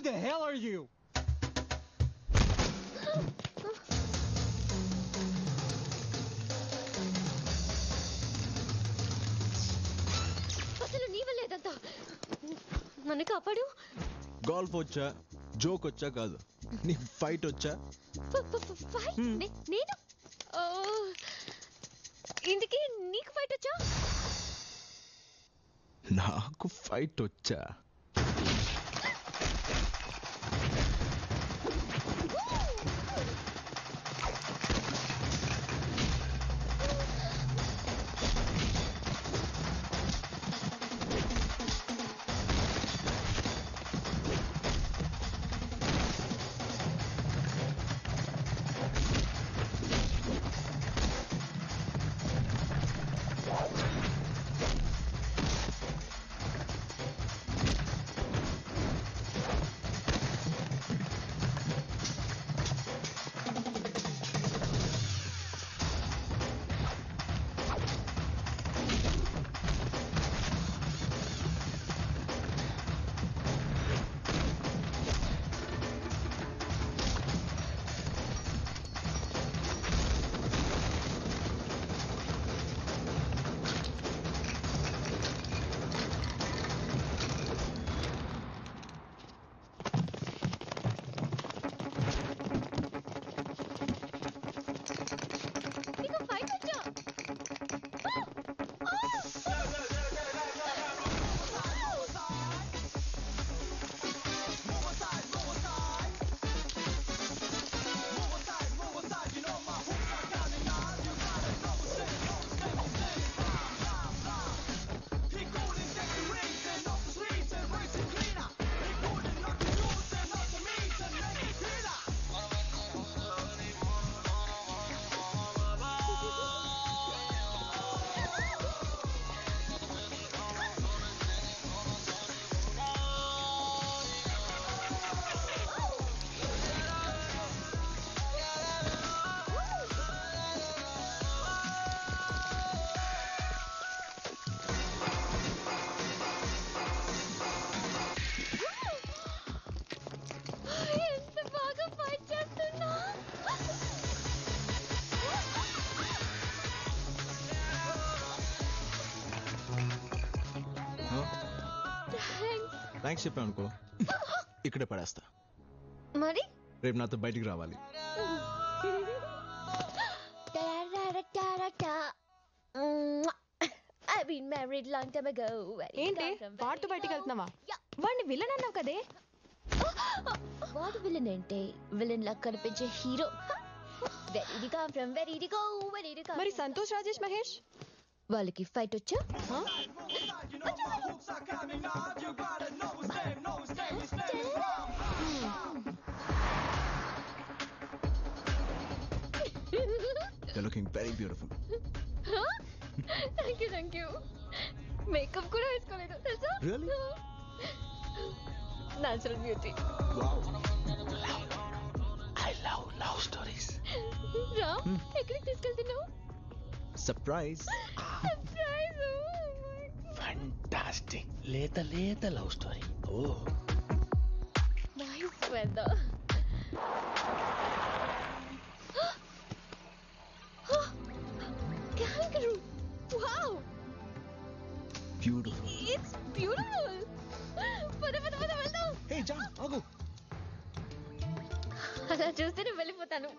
the hell are you? అసలు నీ వల్లే ఇదంతా. నన్ను కాపాడు. గోల్ఫ్ వచ్చా, జోక్ వచ్చా కాదు, నీకు ఫైట్ వచ్చా? నేను ఇందుకే నీకు ఫైట్ వచ్చా? నాకు ఫైట్ వచ్చా. థ్యాంక్స్ చెప్పాను అనుకో, ఇక్కడే పడేస్తా. మరి రేపు నాతో బయటికి రావాలి. ఏంటి వాడితో బయటికి వెళ్తున్నావా? వాడిని విలన్ అన్నావు కదే. వాడు విలన్ అంటే విలన్ లా కనిపించే హీరో. మరి సంతోష్ రాజేష్ మహేష్ వాళ్ళకి ఫైట్ వచ్చా? You're looking very beautiful. Thank you. Makeup కూడా వేసుకోలేదు తెలుసా? Really? Natural beauty. Wow. I love love stories. రా, ఎక్కడికి తీసుకెళ్తున్నావు? Surprise. Surprise. Fantastic. లేత love story. Oh. Nice weather. Kangaroo. Wow. Beautiful. It's beautiful. పద వెళ్దాం. Hey John, ఆగు. అలా చూస్తే నేను వెళ్ళిపోతాను.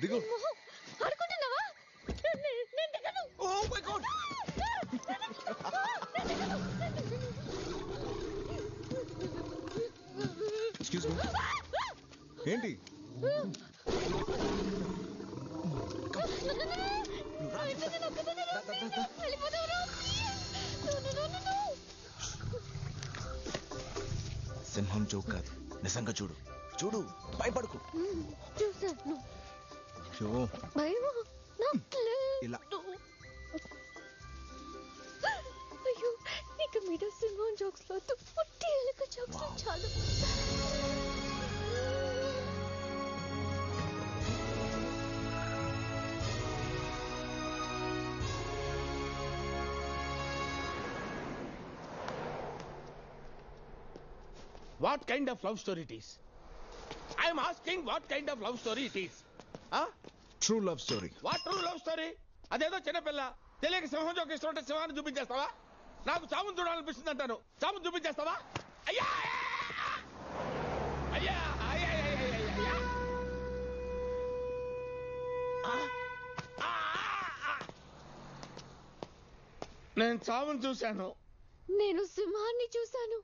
దిగు. ఆడుకుంటున్నావా? నేను దిగను. Oh my God. Excuse me. ఏంటి? సింహం జోక్ కాదు, నిజంగా చూడు చూడు, భయపడకు. చూసాను. అయ్యో, భయమా? నాకు లేదు. ఇలా అయ్యో, ఇక మీద సింహం జోక్స్ వద్దు, పుట్టి ఎలుక జోక్స్ చాలు. What kind of love story it is? I am asking what kind of love story it is. True love story. What true love story? అదేదో చిన్నపిల్ల తెలియక సింహం జోకి ఇస్తుంటే సింహాన్ని చూపించేస్తావా? నాకు చాముని చూడాలనిపిస్తుంది అంటాను, చాముని చూపించేస్తావా? అయ్యా అయ్యా అయ్యా అయ్యా. నేను చాముని చూశాను. నేను సింహాన్ని చూశాను.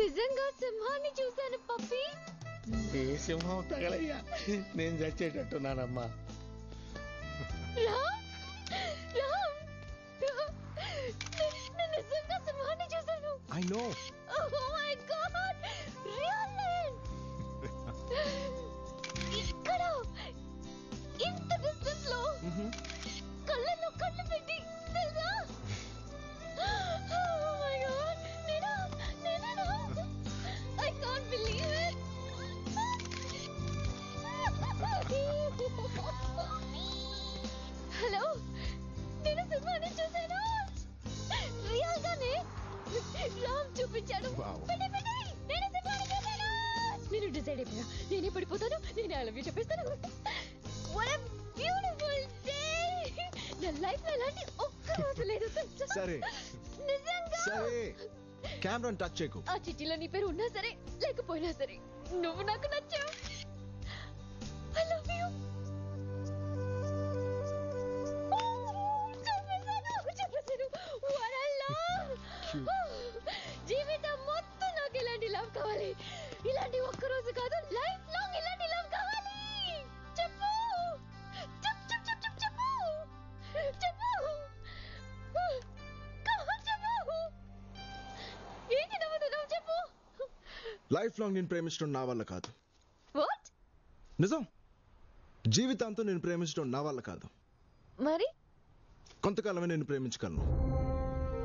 నిజంగా సింహాన్ని చూశాను పప్పి. ఏ సింహం తగలయ్యా, నేను చచ్చేటట్టున్నానమ్మా. రామ్, రామ్, నేను నిజంగా సింహాన్ని చూశాను. I know. Oh my God, really? ఇక్కడ ఇంత డిస్టెన్స్ లో కళ్ళల్లో కళ్ళు పెట్టి తెలుసా? Oh my God, నేను I can't believe it. Hello, నేను సింహాన్ని చూశాను. రియల్ గానే రామ్ చూపించాడు. నేను సింహాన్ని చూశాను. నేను డిసైడ్ అయిపోయా, నేనే పడిపోతాను, నేనే ఐ లవ్ యూ చెప్పేస్తాను. What a beautiful day. నా లైఫ్ లో ఇలాంటి ఒక్క రోజు లేదు తెలుసా? సరే నిజంగా. సరే, కెమెరాని టచ్ చేయకు. ఆ చిట్టిలో నీ పేరు ఉన్నా సరే లేకపోయినా సరే నువ్వు నాకు నచ్చావు. I love you. చెప్పేశాను. What a love. జీవితం మొత్తం నాకు ఇలాంటి లవ్ కావాలి. ఇలాంటి ఒక్క రోజు కాదు, లైఫ్ లాంగ్ ఇలాంటి లవ్ కావాలి. చెప్పు చెప్పు చెప్పు చెప్పు చెప్పు చెప్పు. చెప్పు. ఏంటి నవ్వుతున్నావు? చెప్పు. లైఫ్ లాంగ్ నేను ప్రేమించడం నా వల్ల కాదు. వాట్? నిజం, జీవితాంతం నేను ప్రేమించడం నా వల్ల కాదు. మరి కొంతకాలమే నేను ప్రేమించగలను.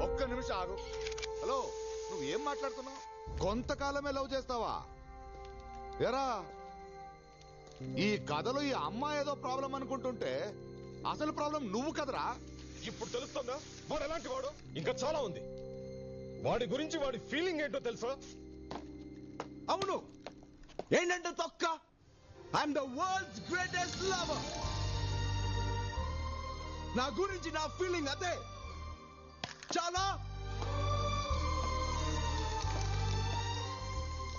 ఒక్క నిమిషం ఆగు. హలో, నువ్వు ఏం మాట్లాడుతున్నావు? కొంతకాలమే లవ్ చేస్తావా? ఎరా, ఈ కథలో ఈ అమ్మాయి ఏదో ప్రాబ్లం అనుకుంటుంటే అసలు ప్రాబ్లం నువ్వు కదరా. ఇప్పుడు తెలుస్తుందా వాడు ఎలాంటి వాడు? ఇంకా చాలా ఉంది. వాడి గురించి వాడి ఫీలింగ్ ఏంటో తెలుసా? అవును, ఏంటంటే తొక్క. I'm the world's greatest lover. నా గురించి నా ఫీలింగ్ అదే. చాలా.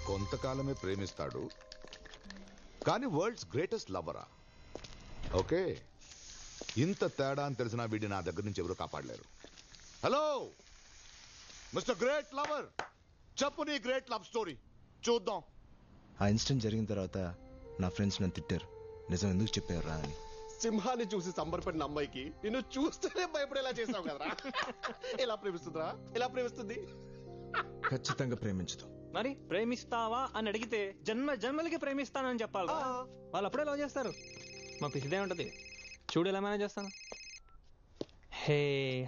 కొంతకాలమే ప్రేమిస్తాడు కానీ వరల్డ్స్ గ్రేటెస్ట్ లవరా? ఓకే, ఇంత తేడా అని తెలిసిన వీడి నా దగ్గర నుంచి ఎవరు కాపాడలేరు. హలో మిస్టర్ గ్రేట్ లవర్, చెప్పు నీ గ్రేట్ లవ్ స్టోరీ చూద్దాం. ఆ ఇన్సిడెంట్ జరిగిన తర్వాత నా ఫ్రెండ్స్ నన్ను తిట్టారు, నిజం ఎందుకు చెప్పారు రా అని. సింహాన్ని చూసి సంబరపడిన అమ్మాయికి నిన్ను చూస్తేనే భయపడేలా చేసావు కదరా. ఎలా ప్రేమిస్తుందిరా? ఎలా ప్రేమిస్తుంది? ఖచ్చితంగా ప్రేమించదు. మరి ప్రేమిస్తావా అని అడిగితే జన్మ జన్మలకి ప్రేమిస్తానని చెప్పాలి. వాళ్ళు అప్పుడే లవ్ చేస్తారు. మా పిసిదే ఉంటది. చూడు ఎలా మేనేజ్ చేస్తాను. Hey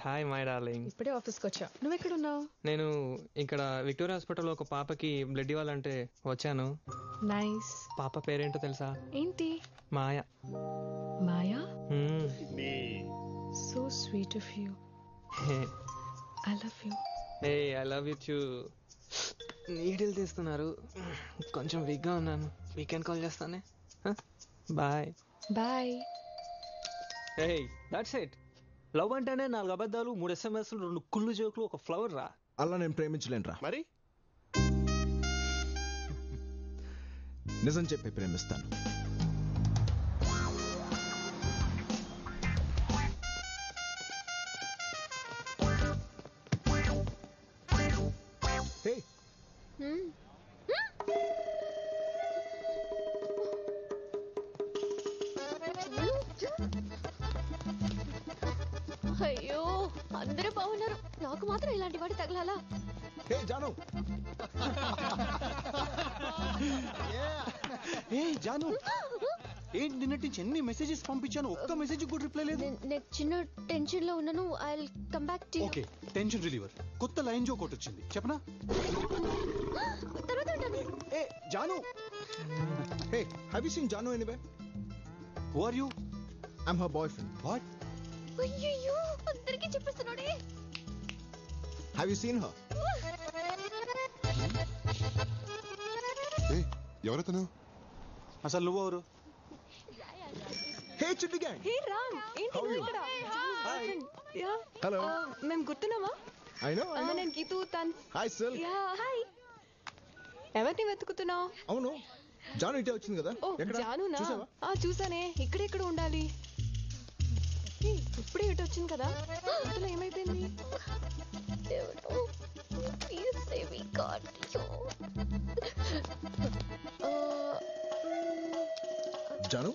hi my darling. ఇప్పుడే ఆఫీస్కి వచ్చా. నువ్వు ఎక్కడున్నావు? నేను ఇక్కడ విక్టోరియా హాస్పిటల్లో ఒక పాపకి బ్లడ్ ఇవ్వాలంటే వచ్చాను. నైస్. పాప పేరేంటో తెలుసా? ఏంటి? మాయా. మాయా? నీ so sweet of you. I love you. Hey I love you too. Needle తీస్తున్నారు, కొంచెం వీక్గా ఉన్నాను. వీకెండ్ కాల్ చేస్తానే. Bye bye. Hey that's it. Love అంటేనే 4 అబద్ధాలు, 3 SMS, 2 కుళ్ళు జోకులు, ఒక ఫ్లవర్ రా. అలా నేను ప్రేమించలేను రా. మరి నిజం చెప్పి ప్రేమిస్తాను. హే, అయ్యో, అందరూ బాగున్నారు, నాకు మాత్రం ఇలాంటి వాడు తగలాలా? హే జాను ఏ జాను ఏంటి నిన్నటి నుంచి ఎన్ని మెసేజెస్ పంపించాను, ఒక్క మెసేజ్ కూడా రిప్లై లేదు. నేను చిన్న టెన్షన్ లో ఉన్నాను. I will come back to you. Okay, tension reliever కొత్త లైన్ జోక్ ఒకటి వచ్చింది, చెప్పనా? తర్వాత ఉంటాను. ఏ జాను, hey have you seen Jaanu anyway? Who are you? I'm her boyfriend. What? అయ్యయ్యో, అందరికీ చెప్పేస్తున్నాడే. Have you seen her? ఎవరతను? అసలు నువ్వెవరు? హే చిట్టి గ్యాంగ్. హే రామ్, ఏంటి How are నువ్వు you? ఇక్కడ? యా. Hello. మేము గుర్తున్నామా? I know. నేను గీతూ తన్. హాయ్ సిల్. Yeah hi. ఎవరిని వెతుకుతున్నావు? అవును జాను ఇటే వచ్చింది కదా. ఓ ఎక్కడ జానునా? చూసావా? చూసానే, ఇక్కడెక్కడ ఉండాలి. ఇప్పుడే ఇటు వచ్చింది కదా, అసలు ఏమైపోయింది? దేవుడు, please save me God. Janu